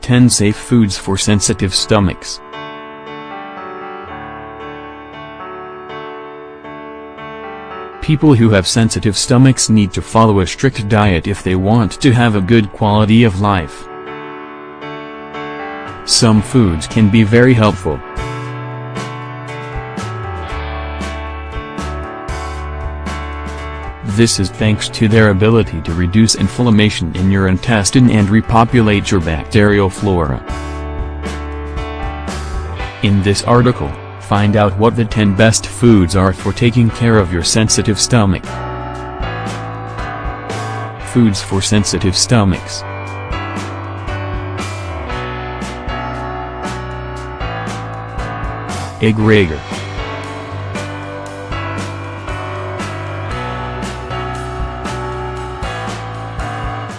10 Safe Foods for Sensitive Stomachs. People who have sensitive stomachs need to follow a strict diet if they want to have a good quality of life. Some foods can be very helpful. This is thanks to their ability to reduce inflammation in your intestine and repopulate your bacterial flora. In this article, find out what the 10 best foods are for taking care of your sensitive stomach. Foods for sensitive stomachs. Agar-agar.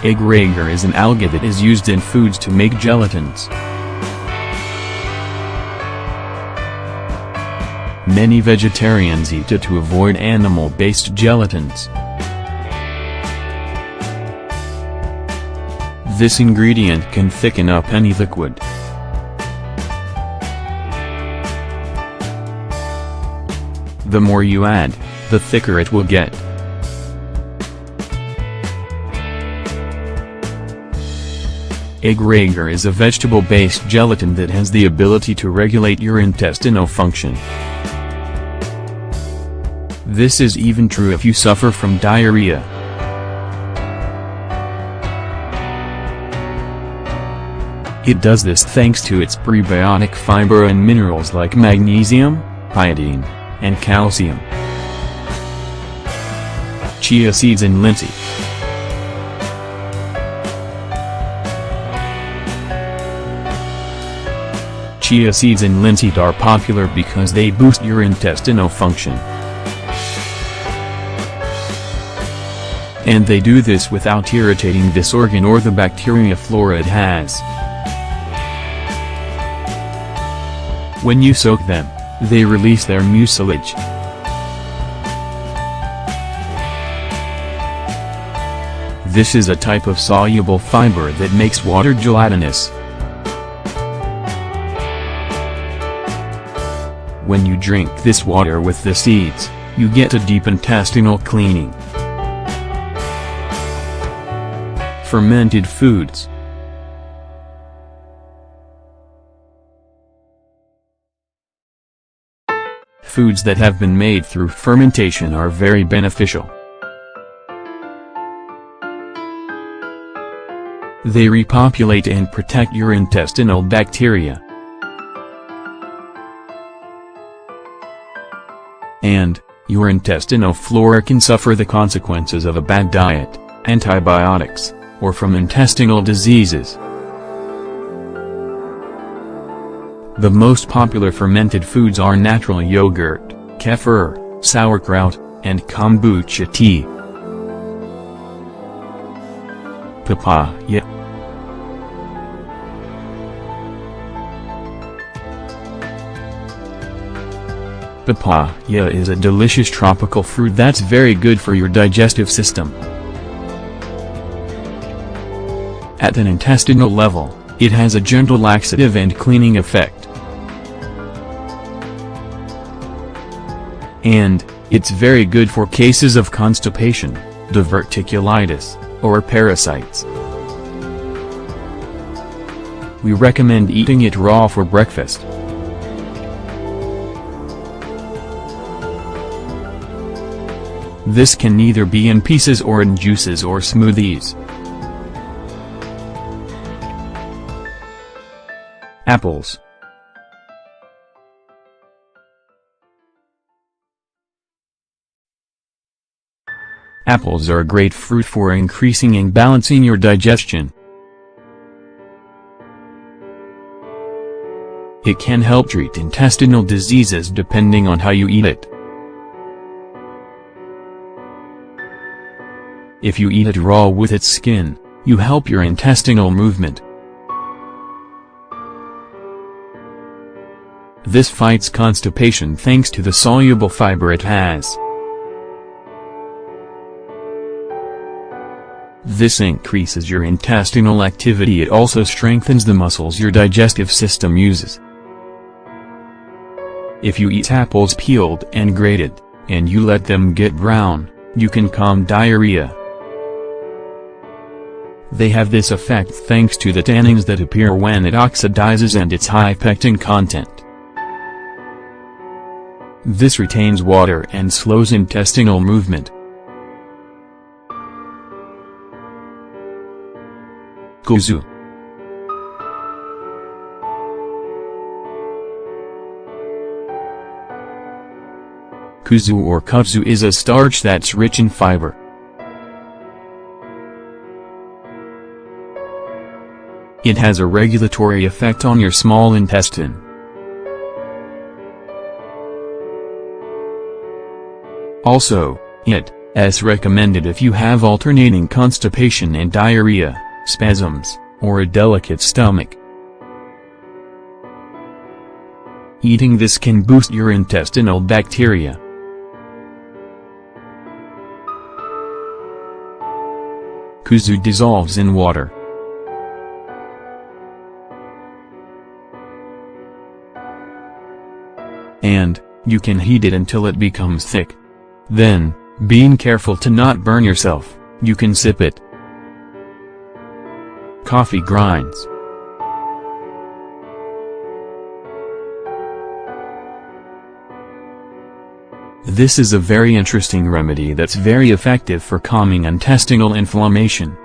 Agar-agar is an algae that is used in foods to make gelatins. Many vegetarians eat it to avoid animal-based gelatins. This ingredient can thicken up any liquid. The more you add, the thicker it will get. Agar-agar is a vegetable-based gelatin that has the ability to regulate your intestinal function. This is even true if you suffer from diarrhea. It does this thanks to its prebiotic fiber and minerals like magnesium, iodine, and calcium. Chia seeds and linseed. Chia seeds and linseed are popular because they boost your intestinal function. And they do this without irritating this organ or the bacteria flora it has. When you soak them, they release their mucilage. This is a type of soluble fiber that makes water gelatinous. When you drink this water with the seeds, you get a deep intestinal cleaning. Fermented foods. Foods that have been made through fermentation are very beneficial. They repopulate and protect your intestinal bacteria. And your intestinal flora can suffer the consequences of a bad diet, antibiotics, or from intestinal diseases. The most popular fermented foods are natural yogurt, kefir, sauerkraut, and kombucha tea. Papaya. Papaya is a delicious tropical fruit that's very good for your digestive system. At an intestinal level, it has a gentle laxative and cleaning effect. And it's very good for cases of constipation, diverticulitis, or parasites. We recommend eating it raw for breakfast. This can either be in pieces or in juices or smoothies. Apples. Apples are a great fruit for increasing and balancing your digestion. It can help treat intestinal diseases depending on how you eat it. If you eat it raw with its skin, you help your intestinal movement. This fights constipation thanks to the soluble fiber it has. This increases your intestinal activity. It also strengthens the muscles your digestive system uses. If you eat apples peeled and grated, and you let them get brown, you can calm diarrhea. They have this effect thanks to the tannins that appear when it oxidizes and its high pectin content. This retains water and slows intestinal movement. Kuzu. Kuzu or kudzu is a starch that's rich in fiber. It has a regulatory effect on your small intestine. Also, it's recommended if you have alternating constipation and diarrhea, spasms, or a delicate stomach. Eating this can boost your intestinal bacteria. Kuzu dissolves in water. And, you can heat it until it becomes thick. Then, being careful to not burn yourself, you can sip it. Coffee grinds. This is a very interesting remedy that's very effective for calming intestinal inflammation.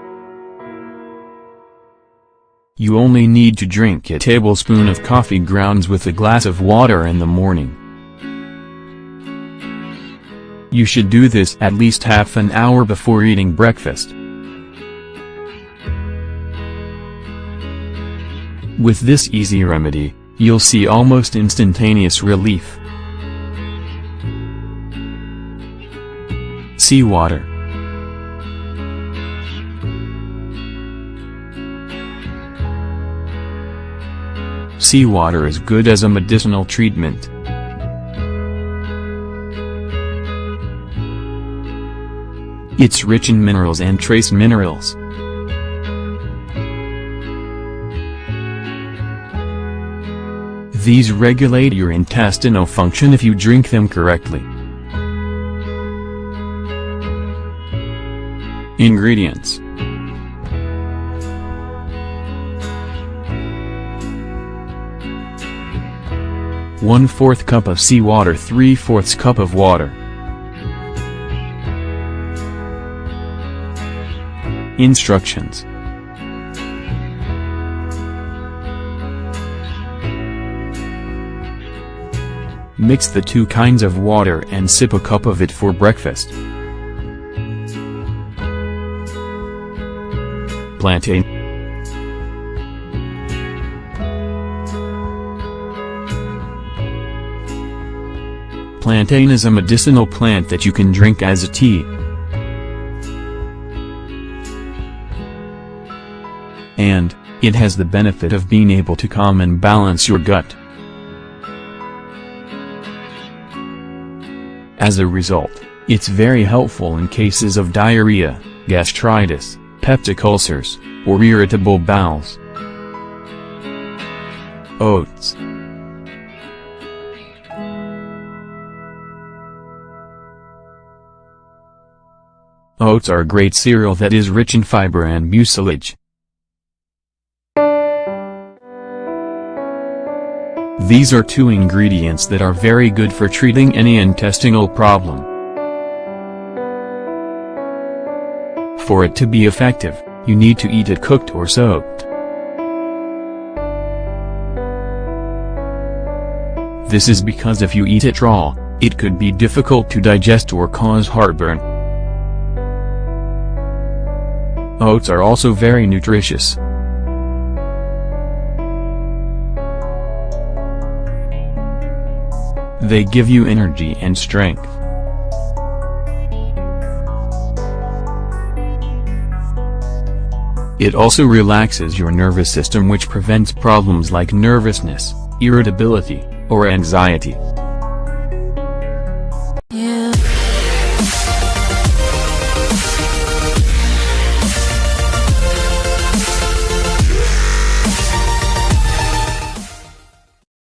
You only need to drink a tablespoon of coffee grounds with a glass of water in the morning. You should do this at least half an hour before eating breakfast. With this easy remedy, you'll see almost instantaneous relief. Seawater. Seawater is good as a medicinal treatment. It's rich in minerals and trace minerals. These regulate your intestinal function if you drink them correctly. Ingredients. One-fourth cup of seawater, 3/4 cup of water. Instructions. Mix the two kinds of water and sip a cup of it for breakfast. Plantain. Plantain is a medicinal plant that you can drink as a tea. And, it has the benefit of being able to calm and balance your gut. As a result, it's very helpful in cases of diarrhea, gastritis, peptic ulcers, or irritable bowels. Oats. Oats are a great cereal that is rich in fiber and mucilage. These are two ingredients that are very good for treating any intestinal problem. For it to be effective, you need to eat it cooked or soaked. This is because if you eat it raw, it could be difficult to digest or cause heartburn. Oats are also very nutritious. They give you energy and strength. It also relaxes your nervous system, which prevents problems like nervousness, irritability, or anxiety.